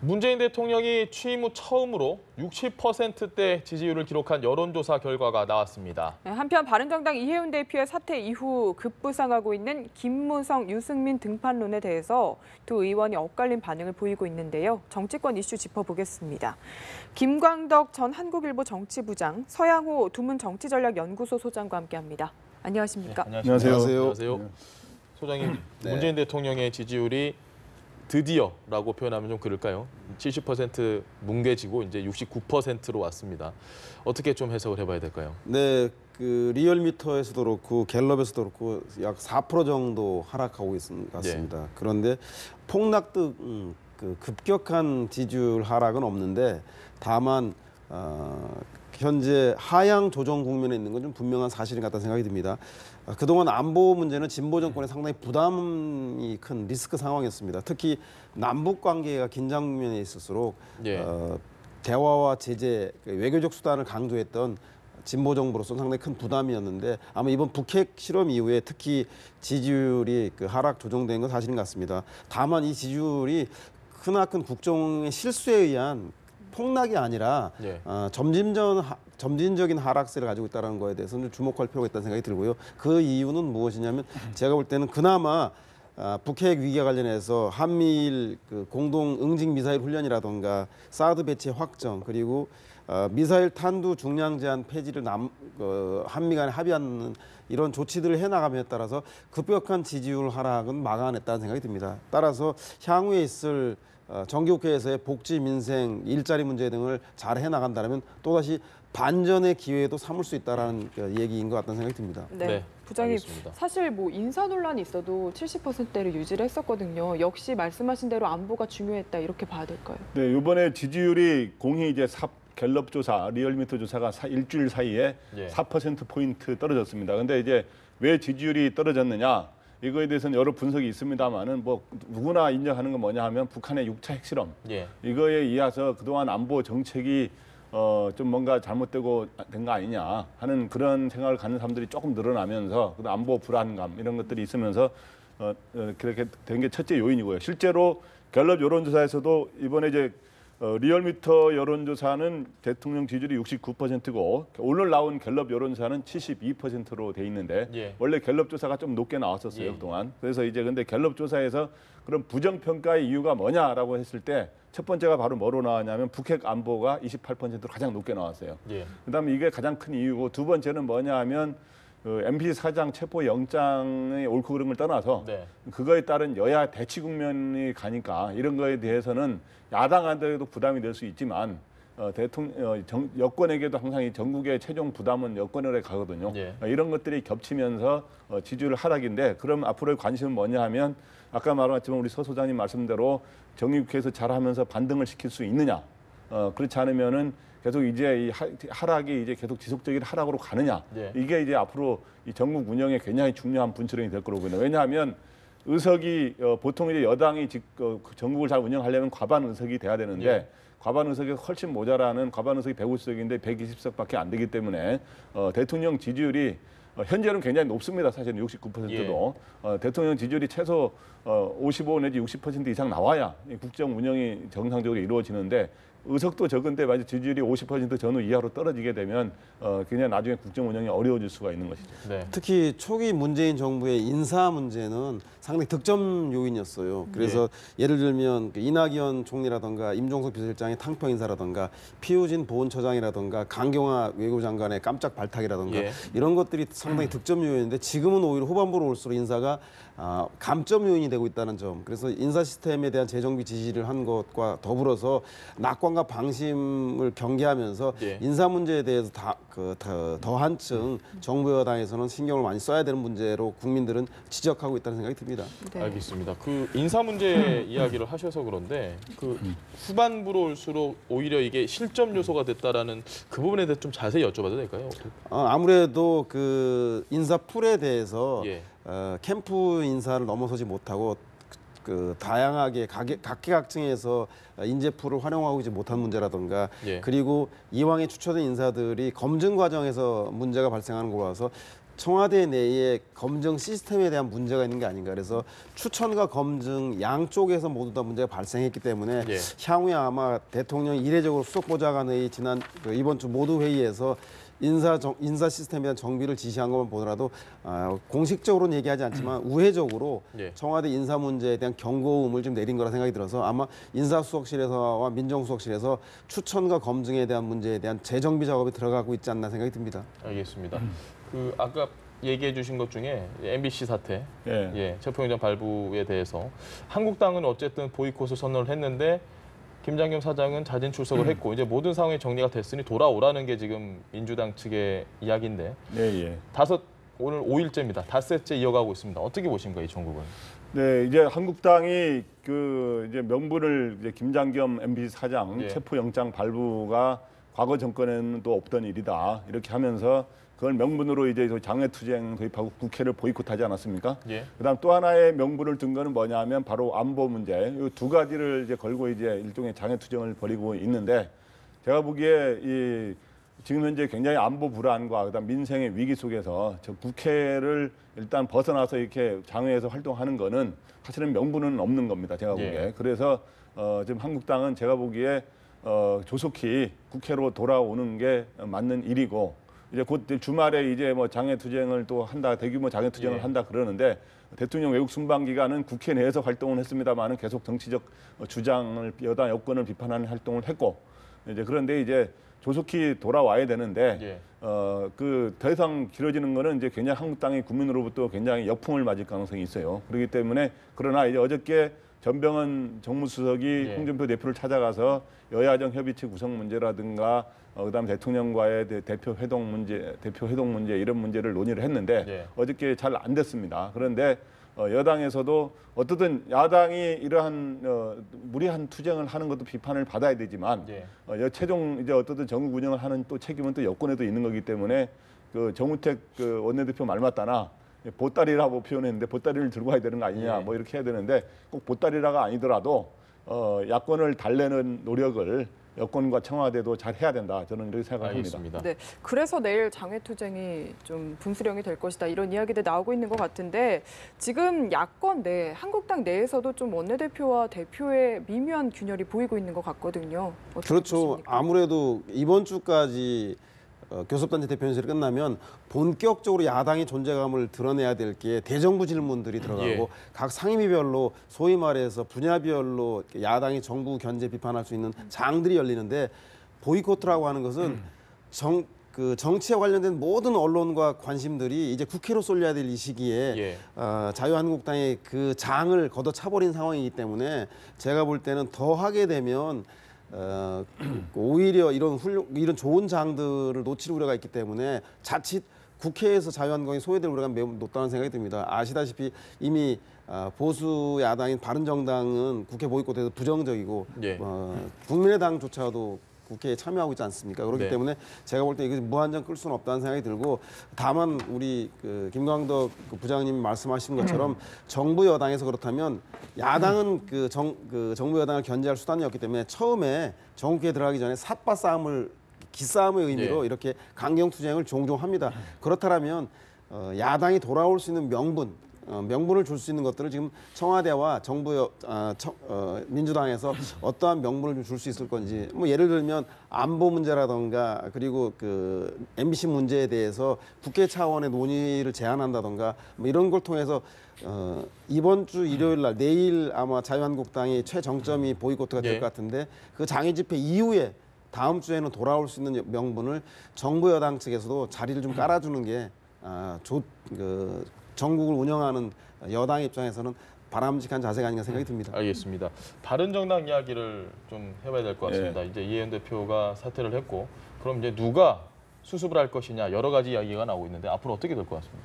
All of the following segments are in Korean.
문재인 대통령이 취임 후 처음으로 60%대 지지율을 기록한 여론조사 결과가 나왔습니다. 한편 바른정당 이해운 대표의 사퇴 이후 급부상하고 있는 김무성, 유승민 등판론에 대해서 두 의원이 엇갈린 반응을 보이고 있는데요. 정치권 이슈 짚어보겠습니다. 김광덕 전 한국일보 정치부장, 서양호 두문정치전략연구소 소장과 함께합니다. 안녕하십니까? 네, 안녕하세요. 안녕하세요. 소장님, 문재인 대통령의 지지율이 드디어라고 표현하면 좀 그럴까요? 70% 뭉개지고 이제 69%로 왔습니다. 어떻게 좀 해석을 해봐야 될까요? 네, 그 리얼미터에서도 그렇고 갤럽에서도 그렇고 약 4% 정도 하락하고 있는 것 같습니다. 그런데 폭락적 그 급격한 지지율 하락은 없는데 다만 현재 하향 조정 국면에 있는 건 좀 분명한 사실인 것 같다는 생각이 듭니다. 그동안 안보 문제는 진보 정권에 상당히 부담이 큰 리스크 상황이었습니다. 특히 남북 관계가 긴장 국면에 있을수록 대화와 제재, 외교적 수단을 강조했던 진보 정부로서 상당히 큰 부담이었는데 아마 이번 북핵 실험 이후에 특히 지지율이 하락 조정된 건 사실인 것 같습니다. 다만 이 지지율이 크나큰 국정의 실수에 의한 폭락이 아니라 점진적인 하락세를 가지고 있다는 거에 대해서는 주목할 필요가 있다는 생각이 들고요. 그 이유는 무엇이냐면 제가 볼 때는 그나마 북핵 위기와 관련해서 한미일 공동 응징 미사일 훈련이라든가 사드 배치 확정 그리고 미사일 탄두 중량 제한 폐지를 한미 간에 합의하는 이런 조치들을 해나감에 따라서 급격한 지지율 하락은 막아냈다는 생각이 듭니다. 따라서 향후에 있을 정기국회에서의 복지, 민생, 일자리 문제 등을 잘 해나간다면 또다시 반전의 기회도 삼을 수 있다는 얘기인 것 같다는 생각이 듭니다. 네, 부장님, 알겠습니다. 사실 뭐 인사 논란이 있어도 70%대를 유지를 했었거든요. 역시 말씀하신 대로 안보가 중요했다 이렇게 봐야 될까요? 네, 이번에 지지율이 공히 이제 갤럽 조사, 리얼미터 조사가 일주일 사이에 4%포인트 떨어졌습니다. 근데 이제 왜 지지율이 떨어졌느냐? 이거에 대해서는 여러 분석이 있습니다만은 뭐 누구나 인정하는 건 뭐냐 하면 북한의 6차 핵실험 이거에 이어서 그동안 안보 정책이 좀 뭔가 잘못되고 된 거 아니냐 하는 그런 생각을 갖는 사람들이 조금 늘어나면서 안보 불안감 이런 것들이 있으면서 그렇게 된 게 첫째 요인이고요. 실제로 갤럽 여론조사에서도 이번에 이제 리얼미터 여론조사는 대통령 지지율이 69%고 오늘 나온 갤럽 여론조사는 72%로 돼 있는데 원래 갤럽 조사가 좀 높게 나왔었어요 그동안. 그래서 이제 근데 갤럽 조사에서 그런 부정평가의 이유가 뭐냐라고 했을 때 첫 번째가 바로 뭐로 나왔냐면 북핵 안보가 28%로 가장 높게 나왔어요. 그다음에 이게 가장 큰 이유고 두 번째는 뭐냐 하면 MB 사장 체포 영장의 옳고 그름을 떠나서 그거에 따른 여야 대치 국면이 가니까 이런 거에 대해서는 야당한테도 부담이 될 수 있지만 여권에게도 항상 이 전국의 최종 부담은 여권에 가거든요. 이런 것들이 겹치면서 지지율 하락인데 그럼 앞으로의 관심은 뭐냐 하면 아까 말했지만 우리 서 소장님 말씀대로 정기국회에서 잘하면서 반등을 시킬 수 있느냐. 그렇지 않으면은 계속 이제 이 하락이 이제 계속 지속적인 하락으로 가느냐. 이게 이제 앞으로 이 전국 운영에 굉장히 중요한 분수령이 될 거라고 보여요. 왜냐하면 의석이 보통 이제 여당이 전국을 잘 운영하려면 과반 의석이 돼야 되는데 과반 의석이 훨씬 모자라는 과반 의석이 150석인데 120석밖에 안 되기 때문에 대통령 지지율이 현재는 굉장히 높습니다. 사실은 69%도. 대통령 지지율이 최소 55 내지 60% 이상 나와야 국정 운영이 정상적으로 이루어지는데 의석도 적은데 만약 지지율이 50% 전후 이하로 떨어지게 되면 그냥 나중에 국정 운영이 어려워질 수가 있는 것이죠. 특히 초기 문재인 정부의 인사 문제는 상당히 득점 요인이었어요. 그래서 예를 들면 이낙연 총리라든가 임종석 비서실장의 탕평 인사라든가 피우진 보훈처장이라든가 강경화 외교장관의 깜짝 발탁이라든가 이런 것들이 상당히 득점 요인인데 지금은 오히려 후반부로 올수록 인사가 감점 요인이 되고 있다는 점. 그래서 인사 시스템에 대한 재정비 지시를 한 것과 더불어서 낙관과 방심을 경계하면서 인사 문제에 대해서 더 한층 정부 여당에서는 신경을 많이 써야 되는 문제로 국민들은 지적하고 있다는 생각이 듭니다. 알겠습니다. 그 인사 문제 이야기를 하셔서 그런데 그 후반부로 올수록 오히려 이게 실점 요소가 됐다라는 그 부분에 대해서 좀 자세히 여쭤봐도 될까요? 아무래도 그 인사 풀에 대해서 캠프 인사를 넘어서지 못하고 다양하게 각계각층에서 인재풀을 활용하고 있지 못한 문제라든가 그리고 이왕에 추천된 인사들이 검증 과정에서 문제가 발생하는 거 봐서 청와대 내에 검증 시스템에 대한 문제가 있는 게 아닌가. 그래서 추천과 검증 양쪽에서 모두 다 문제가 발생했기 때문에 예. 향후에 아마 대통령이 이례적으로 수석보좌관의 이번 주 모두 회의에서 인사 시스템에 대한 정비를 지시한 것만 보더라도 공식적으로는 얘기하지 않지만 우회적으로 예. 청와대 인사 문제에 대한 경고음을 좀 내린 거라 생각이 들어서 아마 인사수석실에서와 민정수석실에서 추천과 검증에 대한 문제에 대한 재정비 작업에 들어가고 있지 않나 생각이 듭니다. 알겠습니다. 그 아까 얘기해 주신 것 중에 MBC 사태, 예. 체포영장 발부에 대해서 한국당은 어쨌든 보이콧을 선언을 했는데 김장겸 사장은 자진 출석을 했고 이제 모든 상황이 정리가 됐으니 돌아오라는 게 지금 민주당 측의 이야기인데 예. 오늘 5일째입니다. 닷새째 이어가고 있습니다. 어떻게 보십니까 이 전국은? 네, 이제 한국당이 이제 명분을 이제 김장겸 MBC 사장 예. 체포영장 발부가 과거 정권에는 또 없던 일이다 이렇게 하면서 그걸 명분으로 이제 장외투쟁 도입하고 국회를 보이콧하지 않았습니까? 예. 그다음 또 하나의 명분을 든 거는 뭐냐면 바로 안보 문제. 이 두 가지를 이제 걸고 이제 일종의 장외투쟁을 벌이고 있는데 제가 보기에 지금 현재 굉장히 안보 불안과 그다음 민생의 위기 속에서 저 국회를 일단 벗어나서 이렇게 장외에서 활동하는 거는 사실은 명분은 없는 겁니다. 제가 보기에. 예. 그래서 지금 한국당은 제가 보기에 조속히 국회로 돌아오는 게 맞는 일이고 이제 곧 주말에 이제 뭐 장외투쟁을 또 한다, 대규모 장외투쟁을 예. 한다 그러는데 대통령 외국 순방 기간은 국회 내에서 활동을 했습니다만은 계속 정치적 주장을 여당 여권을 비판하는 활동을 했고 이제 그런데 이제 조속히 돌아와야 되는데 예. 더 이상 길어지는 거는 이제 굉장히 한국당이 국민으로부터 굉장히 역풍을 맞을 가능성이 있어요. 그렇기 때문에 그러나 이제 어저께 전병헌 정무수석이 예. 홍준표 대표를 찾아가서 여야정 협의체 구성 문제라든가 그다음 대통령과의 대표 회동 문제 이런 문제를 논의를 했는데 예. 어저께 잘 안 됐습니다. 그런데 여당에서도 어떻든 야당이 이러한 무리한 투쟁을 하는 것도 비판을 받아야 되지만 예. 최종 이제 어떻든 정국 운영을 하는 또 책임은 또 여권에도 있는 거기 때문에 그 정우택 원내대표 말 맞다나 보따리라고 표현했는데 보따리를 들고 가야 되는 거 아니냐 예. 뭐 이렇게 해야 되는데 꼭 보따리라가 아니더라도 야권을 달래는 노력을 여권과 청와대도 잘 해야 된다. 저는 이렇게 생각합니다. 알겠습니다. 네, 그래서 내일 장외투쟁이 좀 분수령이 될 것이다 이런 이야기들 나오고 있는 것 같은데 지금 야권 내 한국당 내에서도 좀 원내대표와 대표의 미묘한 균열이 보이고 있는 것 같거든요. 어떻게 그렇죠. 보십니까? 아무래도 이번 주까지 교섭단체 대표연설이 끝나면 본격적으로 야당의 존재감을 드러내야 될 게 대정부 질문들이 들어가고 예. 각 상임위별로 소위 말해서 분야별로 야당이 정부 견제 비판할 수 있는 장들이 열리는데 보이콧이라고 하는 것은 정치에 관련된 모든 언론과 관심들이 이제 국회로 쏠려야 될 이 시기에 예. 자유한국당의 그 장을 걷어차버린 상황이기 때문에 제가 볼 때는 더 하게 되면 오히려 이런 좋은 장들을 놓칠 우려가 있기 때문에 자칫 국회에서 자유한국당이 소외될 우려가 매우 높다는 생각이 듭니다. 아시다시피 이미 보수 야당인 바른정당은 국회 보이콧에서 부정적이고 예. 국민의당조차도 국회에 참여하고 있지 않습니까? 그렇기 네. 때문에 제가 볼 때 이게 무한정 끌 수는 없다는 생각이 들고 다만 우리 김광덕 부장님이 말씀하신 것처럼 정부 여당에서 그렇다면 야당은 정부 여당을 견제할 수단이 없기 때문에 처음에 정국회에 들어가기 전에 삿바 싸움을 기싸움의 의미로 예. 이렇게 강경 투쟁을 종종 합니다. 그렇다면 야당이 돌아올 수 있는 명분을 줄 수 있는 것들을 지금 청와대와 정부 민주당에서 어떠한 명분을 줄 수 있을 건지 뭐 예를 들면 안보 문제라던가 그리고 MBC 문제에 대해서 국회 차원의 논의를 제안한다던가 뭐 이런 걸 통해서 이번 주 일요일 날 내일 아마 자유한국당의 최정점이 보이콧가 될 예. 것 같은데 그 장애 집회 이후에 다음 주에는 돌아올 수 있는 명분을 정부 여당 측에서도 자리를 좀 깔아주는 게 전국을 운영하는 여당 입장에서는 바람직한 자세가 아닌가 생각이 듭니다. 알겠습니다. 바른정당 이야기를 좀 해봐야 될 것 같습니다. 이제 이해현 대표가 사퇴를 했고 그럼 이제 누가 수습을 할 것이냐 여러 가지 이야기가 나오고 있는데 앞으로 어떻게 될 것 같습니다.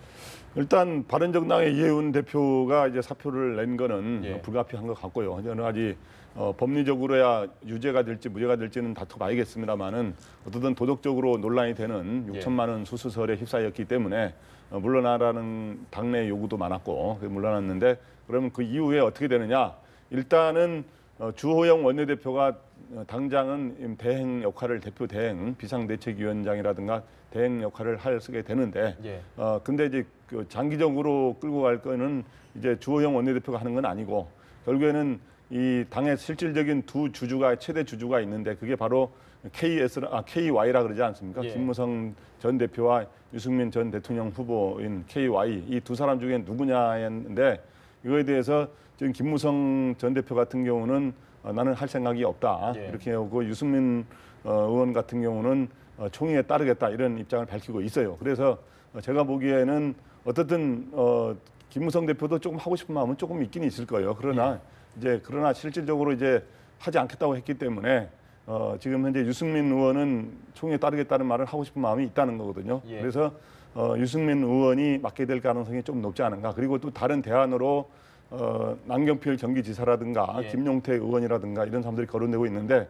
일단 바른정당의 이해훈 대표가 이제 사표를 낸 거는 예. 불가피한 것 같고요. 저는 아직 법리적으로야 유죄가 될지 무죄가 될지는 다퉈봐야겠습니다만은 어쨌든 도덕적으로 논란이 되는 6천만 원 수수설에 휩싸였기 때문에 물러나라는 당내 요구도 많았고 물러났는데 그러면 그 이후에 어떻게 되느냐? 일단은 주호영 원내대표가 당장은 대행 역할을 대표 대행 비상대책위원장이라든가 대행 역할을 쓰게 되는데 예. 근데 이제 그 장기적으로 끌고 갈 거는 이제 주호영 원내대표가 하는 건 아니고 결국에는 이 당의 실질적인 두 주주가 최대 주주가 있는데 그게 바로 KY라 그러지 않습니까? 예. 김무성 전 대표와 유승민 전 대통령 후보인 KY 이 두 사람 중에 누구냐였는데 이거에 대해서 지금 김무성 전 대표 같은 경우는 나는 할 생각이 없다 예. 이렇게 하고 유승민 의원 같은 경우는 총의에 따르겠다 이런 입장을 밝히고 있어요. 그래서 제가 보기에는 어떻든 김무성 대표도 조금 하고 싶은 마음은 조금 있긴 있을 거예요. 그러나 그러나 실질적으로 이제 하지 않겠다고 했기 때문에 지금 현재 유승민 의원은 총의에 따르겠다는 말을 하고 싶은 마음이 있다는 거거든요. 예. 그래서 유승민 의원이 맡게 될 가능성이 좀 높지 않은가. 그리고 또 다른 대안으로 남경필 경기지사라든가 예. 김용태 의원이라든가 이런 사람들이 거론되고 있는데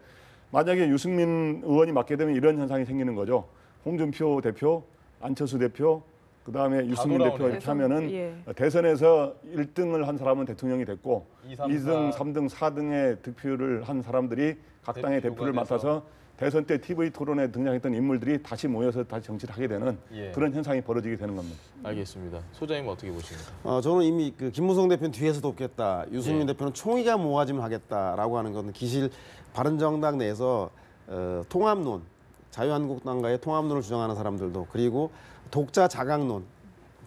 만약에 유승민 의원이 맡게 되면 이런 현상이 생기는 거죠. 홍준표 대표, 안철수 대표, 그다음에 유승민 돌아오네요. 대표 이렇게 하면은 예. 대선에서 1등을 한 사람은 대통령이 됐고 2, 3, 2등, 4. 3등, 4등의 득표를 한 사람들이 각 당의 대표가 대표를 돼서. 맡아서 대선 때 TV 토론에 등장했던 인물들이 다시 모여서 다시 정치를 하게 되는 예. 그런 현상이 벌어지게 되는 겁니다. 알겠습니다. 소장님 어떻게 보십니까? 저는 이미 그 김무성 대표는 뒤에서 돕겠다. 유승민 예. 대표는 총의가 모아지면 하겠다라고 하는 것은 기실 바른정당 내에서 통합론, 자유한국당과의 통합론을 주장하는 사람들도 그리고 독자 자강론,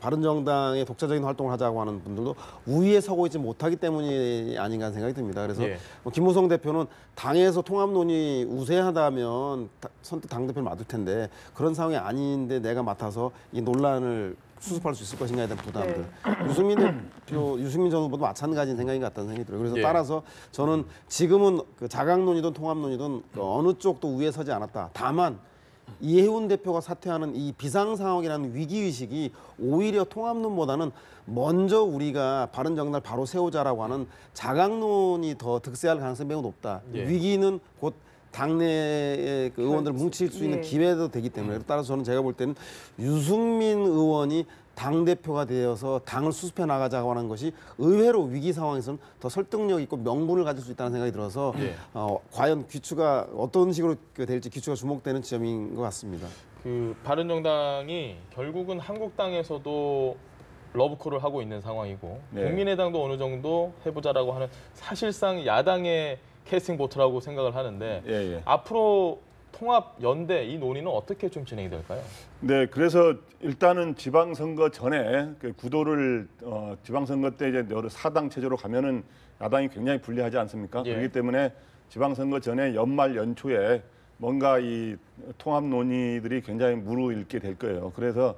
바른정당의 독자적인 활동을 하자고 하는 분들도 우위에 서고 있지 못하기 때문이 아닌가 하는 생각이 듭니다. 그래서 예. 김무성 대표는 당에서 통합론이 우세하다면 선뜻 당대표를 맡을 텐데 그런 상황이 아닌데 내가 맡아서 이 논란을 수습할 수 있을 것인가에 대한 부담들. 유승민 대표, 유승민 전 후보도 마찬가지인 생각인 것 같다는 생각이 들어요. 그래서 예. 따라서 저는 지금은 그 자강론이든 통합론이든 어느 쪽도 우위에 서지 않았다. 다만 이해훈 대표가 사퇴하는 이 비상 상황이라는 위기 의식이 오히려 통합론보다는 먼저 우리가 바른정당을 바로 세우자라고 하는 자강론이 더 득세할 가능성이 매우 높다. 예. 위기는 곧 당내의 그 의원들을 뭉칠 수 있는 예. 기회도 되기 때문에 따라서 저는 제가 볼 때는 유승민 의원이 당대표가 되어서 당을 수습해 나가자고 하는 것이 의외로 위기 상황에서는 더 설득력 있고 명분을 가질 수 있다는 생각이 들어서 예. 과연 귀추가 어떤 식으로 될지 귀추가 주목되는 지점인 것 같습니다. 그 바른정당이 결국은 한국당에서도 러브콜을 하고 있는 상황이고 네. 국민의당도 어느 정도 해보자라고 하는 사실상 야당의 캐스팅 보트라고 생각을 하는데 예. 앞으로 통합 연대 이 논의는 어떻게 좀 진행이 될까요? 네, 그래서 일단은 지방선거 전에 그 구도를 지방선거 때 이제 여러 사당 체제로 가면은 야당이 굉장히 불리하지 않습니까? 예. 그렇기 때문에 지방선거 전에 연말 연초에 뭔가 이 통합 논의들이 굉장히 무르익게 될 거예요. 그래서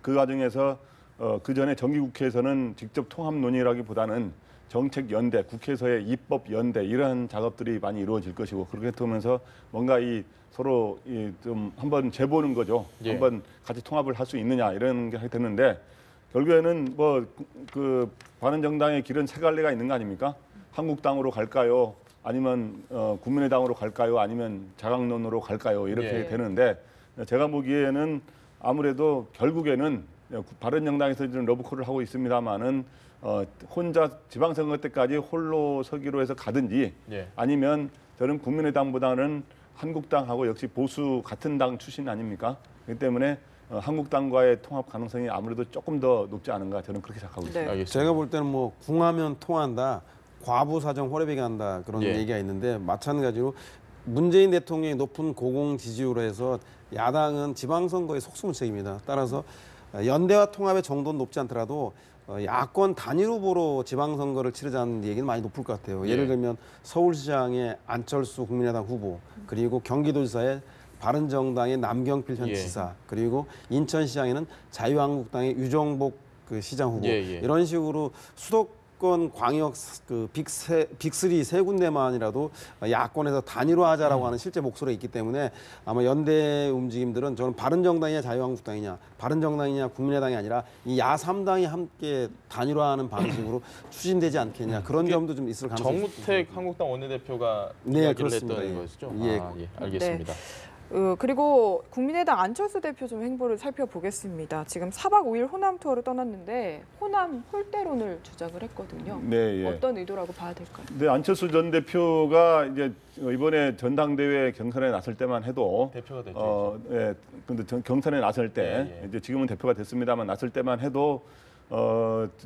그 과정에서 그 전에 정기국회에서는 직접 통합 논의라기보다는 정책 연대, 국회에서의 입법 연대 이러한 작업들이 많이 이루어질 것이고 그렇게 되면서 뭔가 이 서로 좀 한번 재보는 거죠. 예. 한번 같이 통합을 할 수 있느냐 이런 게 됐는데 결국에는 뭐 그 바른정당의 길은 세 갈래가 있는 거 아닙니까? 한국당으로 갈까요? 아니면 국민의당으로 갈까요? 아니면 자강론으로 갈까요? 이렇게 예. 되는데 제가 보기에는 아무래도 결국에는 바른정당에서 지금 러브콜을 하고 있습니다만은 혼자 지방선거 때까지 홀로 서기로 해서 가든지 예. 아니면 저는 국민의당보다는 한국당하고 역시 보수 같은 당 출신 아닙니까? 그렇기 때문에 한국당과의 통합 가능성이 아무래도 조금 더 높지 않은가 저는 그렇게 생각하고 있습니다. 알겠습니다. 제가 볼 때는 뭐 궁하면 통한다, 과부 사정 호래비가 한다 그런 예. 얘기가 있는데 마찬가지로 문재인 대통령이 높은 고공 지지율로 해서 야당은 지방선거의 속수무책입니다. 따라서 연대와 통합의 정도는 높지 않더라도 야권 단일 후보로 지방선거를 치르자는 얘기는 많이 높을 것 같아요. 예. 예를 들면 서울시장의 안철수 국민의당 후보, 그리고 경기도지사의 바른정당의 남경필 현 예. 지사, 그리고 인천시장에는 자유한국당의 유정복 그 시장 후보, 예, 예. 이런 식으로 수도권 광역 그 빅3 세 군데만이라도 야권에서 단일화하자라고 하는 실제 목소리가 있기 때문에 아마 연대 움직임들은 저는 바른정당이냐 자유한국당이냐, 바른정당이냐 국민의당이 아니라 이 야3당이 함께 단일화하는 방식으로 추진되지 않겠냐, 그런 점도 좀 있을 가능성이 있습니다. 정우택 한국당 원내대표가 네, 이야기를 그렇습니다. 했던 예. 것이죠. 예. 아, 예, 알겠습니다. 그리고 국민의당 안철수 대표 좀 행보를 살펴보겠습니다. 지금 4박 5일 호남 투어를 떠났는데 호남 홀대론을 주장을 했거든요. 네, 예. 어떤 의도라고 봐야 될까요? 네, 안철수 전 대표가 이제 이번에 전당대회 경선에 나설 때만 해도 대표가 됐죠. 예. 근데 경선에 나설 때 예, 예. 이제 지금은 대표가 됐습니다만 나설 때만 해도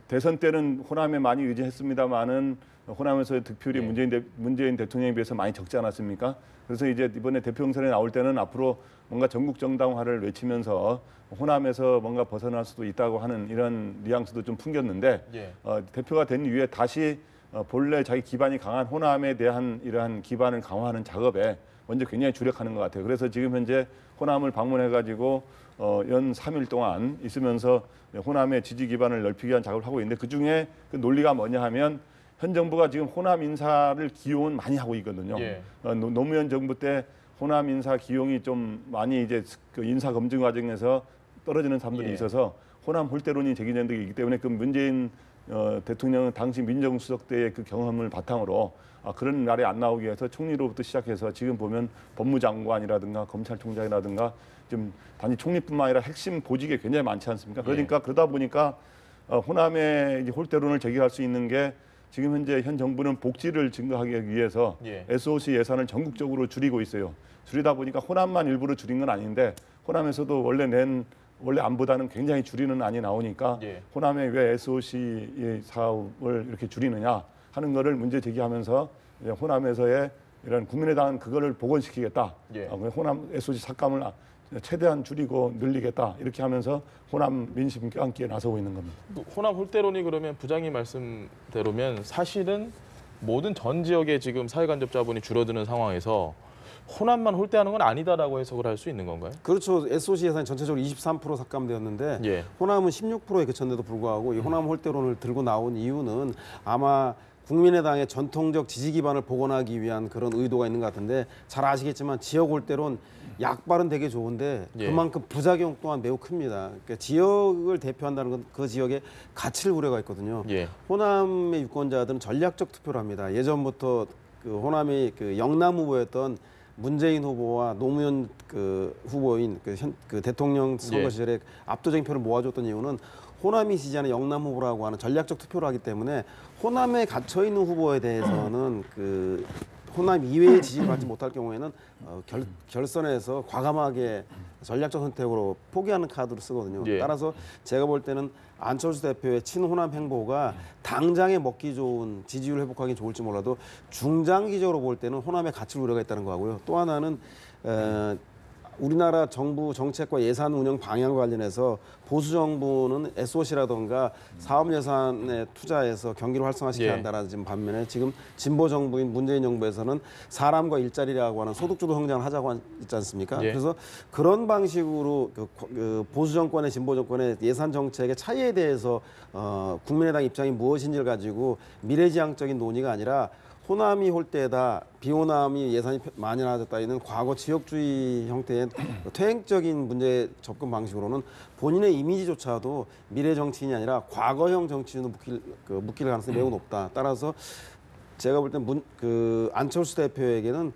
대선 때는 호남에 많이 의지했습니다만은 호남에서의 득표율이 예. 문재인 대통령에 비해서 많이 적지 않았습니까? 그래서 이제 이번에 대표 경선에 나올 때는 앞으로 뭔가 전국 정당화를 외치면서 호남에서 뭔가 벗어날 수도 있다고 하는 이런 뉘앙스도 좀 풍겼는데 예. 대표가 된 이후에 다시 본래 자기 기반이 강한 호남에 대한 이러한 기반을 강화하는 작업에 먼저 굉장히 주력하는 것 같아요. 그래서 지금 현재 호남을 방문해가지고 연 3일 동안 있으면서 호남의 지지 기반을 넓히기 위한 작업을 하고 있는데 그중에 그 논리가 뭐냐 하면 현 정부가 지금 호남 인사를 기용은 많이 하고 있거든요. 예. 노무현 정부 때 호남 인사 기용이 좀 많이 이제 그 인사 검증 과정에서 떨어지는 사람들이 예. 있어서 호남 홀대론이 제기된 적이 있기 때문에 그 문재인 대통령은 당시 민정수석 때의 그 경험을 바탕으로 그런 날에 안 나오기 위해서 총리로부터 시작해서 지금 보면 법무장관이라든가 검찰총장이라든가 좀 단지 총리뿐만 아니라 핵심 보직에 굉장히 많지 않습니까? 그러니까 그러다 보니까 호남의 이제 홀대론을 제기할 수 있는 게 지금 현재 현 정부는 복지를 증가하기 위해서 예. SOC 예산을 전국적으로 줄이고 있어요. 줄이다 보니까 호남만 일부러 줄인 건 아닌데 호남에서도 원래 안보다는 굉장히 줄이는 안이 나오니까 예. 호남에 왜 SOC 사업을 이렇게 줄이느냐 하는 거를 문제 제기하면서 이제 호남에서의 이런 국민의당은 그거를 복원시키겠다. 예. 호남 SOC 삭감을 최대한 줄이고 늘리겠다. 이렇게 하면서 호남 민심 껴안기에 나서고 있는 겁니다. 호남 홀대론이 그러면 부장님 말씀대로면 사실은 모든 전 지역의 지금 사회간접자본이 줄어드는 상황에서 호남만 홀대하는 건 아니다라고 해석을 할 수 있는 건가요? 그렇죠. SOC 예산이 전체적으로 23% 삭감되었는데 예. 호남은 16%에 그쳤는데도 불구하고 이 호남 홀대론을 들고 나온 이유는 아마 국민의당의 전통적 지지 기반을 복원하기 위한 그런 의도가 있는 것 같은데 잘 아시겠지만 지역 홀대론 약발은 되게 좋은데 예. 그만큼 부작용 또한 매우 큽니다. 그러니까 지역을 대표한다는 건 그 지역에 가치를 우려가 있거든요. 예. 호남의 유권자들은 전략적 투표를 합니다. 예전부터 그 호남이 그 영남 후보였던 문재인 후보와 노무현 그 후보인 그 대통령 선거 예. 시절에 압도적인 표를 모아줬던 이유는 호남이 지지하는 영남 후보라고 하는 전략적 투표를 하기 때문에 호남에 갇혀 있는 후보에 대해서는 그 호남 이외의 지지를 받지 못할 경우에는 결선에서 과감하게 전략적 선택으로 포기하는 카드를 쓰거든요. 예. 따라서 제가 볼 때는 안철수 대표의 친호남 행보가 당장에 먹기 좋은 지지율 회복하기 좋을지 몰라도 중장기적으로 볼 때는 호남의 가치를 우려가 있다는 거고요. 또 하나는 우리나라 정부 정책과 예산 운영 방향과 관련해서 보수 정부는 SOC라든가 사업 예산에 투자해서 경기를 활성화시켜야 예. 한다라는 지금 반면에 지금 진보 정부인 문재인 정부에서는 사람과 일자리라고 하는 소득주도 성장을 하자고 있지 않습니까? 예. 그래서 그런 방식으로 그 보수 정권의 진보 정권의 예산 정책의 차이에 대해서 국민의당 입장이 무엇인지를 가지고 미래지향적인 논의가 아니라 호남이 홀대다, 비호남이 예산이 많이 나아졌다 이는 과거 지역주의 형태의 퇴행적인 문제 접근 방식으로는 본인의 이미지조차도 미래 정치인이 아니라 과거형 정치인으로 묶일 가능성이 매우 높다. 따라서 제가 볼 때 안철수 대표에게는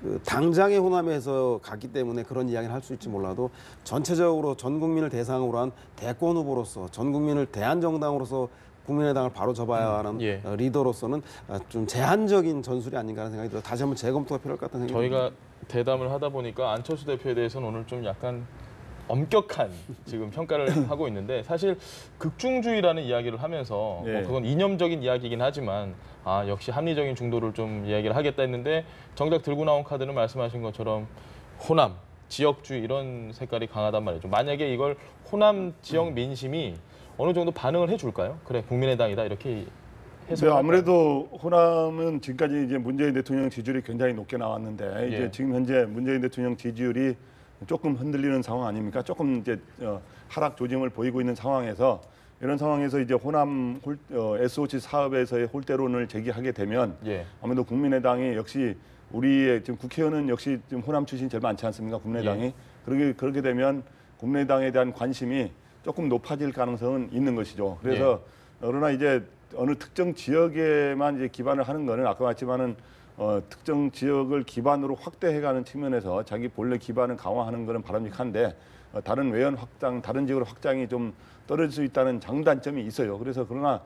그 당장의 호남에서 갔기 때문에 그런 이야기를 할 수 있지 몰라도 전체적으로 전 국민을 대상으로 한 대권 후보로서 전 국민을 대한 정당으로서 국민의당을 바로 접어야 하는 예. 리더로서는 좀 제한적인 전술이 아닌가 하는 생각이 들어요. 다시 한번 재검토가 필요할 것 같다는 생각이 저희가 대담을 하다 보니까 안철수 대표에 대해서는 오늘 좀 약간 엄격한 지금 평가를 하고 있는데 사실 극중주의라는 이야기를 하면서 예. 뭐 그건 이념적인 이야기이긴 하지만 역시 합리적인 중도를 좀 이야기를 하겠다 했는데 정작 들고 나온 카드는 말씀하신 것처럼 호남, 지역주의 이런 색깔이 강하단 말이죠. 만약에 이걸 호남 지역 민심이 어느 정도 반응을 해줄까요? 그래 국민의당이다 이렇게 해서. 네, 아무래도 호남은 지금까지 이제 문재인 대통령 지지율이 굉장히 높게 나왔는데 이제 예. 지금 현재 문재인 대통령 지지율이 조금 흔들리는 상황 아닙니까? 조금 이제 하락 조짐을 보이고 있는 상황에서 이런 상황에서 이제 호남 SOC 사업에서의 홀대론을 제기하게 되면 예. 아무래도 국민의당이 역시 우리의 지금 국회의원은 역시 지금 호남 출신이 제일 많지 않습니까? 국민의당이 그렇게 되면 국민의당에 대한 관심이 조금 높아질 가능성은 있는 것이죠. 그래서 그러나 이제 어느 특정 지역에만 이제 기반을 하는 거는 아까 말했지만은 특정 지역을 기반으로 확대해가는 측면에서 자기 본래 기반을 강화하는 것은 바람직한데 다른 외연 확장, 다른 지역으로 확장이 좀 떨어질 수 있다는 장단점이 있어요. 그래서 그러나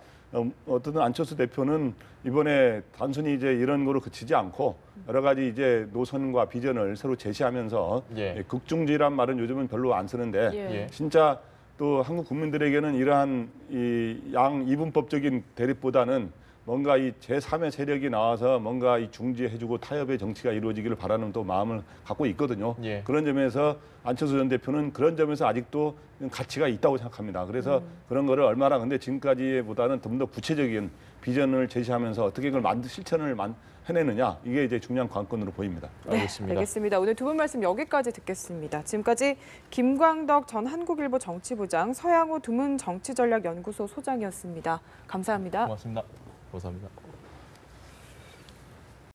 어쨌든 안철수 대표는 이번에 단순히 이제 이런 거로 그치지 않고 여러 가지 이제 노선과 비전을 새로 제시하면서 예. 극중지란 말은 요즘은 별로 안 쓰는데 예. 진짜 또 한국 국민들에게는 이러한 이 양 이분법적인 대립보다는 뭔가 이 제3의 세력이 나와서 뭔가 이 중지해주고 타협의 정치가 이루어지기를 바라는 또 마음을 갖고 있거든요. 예. 그런 점에서 안철수 전 대표는 그런 점에서 아직도 가치가 있다고 생각합니다. 그래서 그런 거를 얼마나 근데 지금까지보다는 좀 더 구체적인 비전을 제시하면서 어떻게 그걸 실천을 해내느냐 이게 이제 중요한 관건으로 보입니다. 알겠습니다. 알겠습니다. 오늘 두 분 말씀 여기까지 듣겠습니다. 지금까지 김광덕 전 한국일보 정치부장, 서양호 두문 정치전략연구소 소장이었습니다. 감사합니다. 고맙습니다. 감사합니다.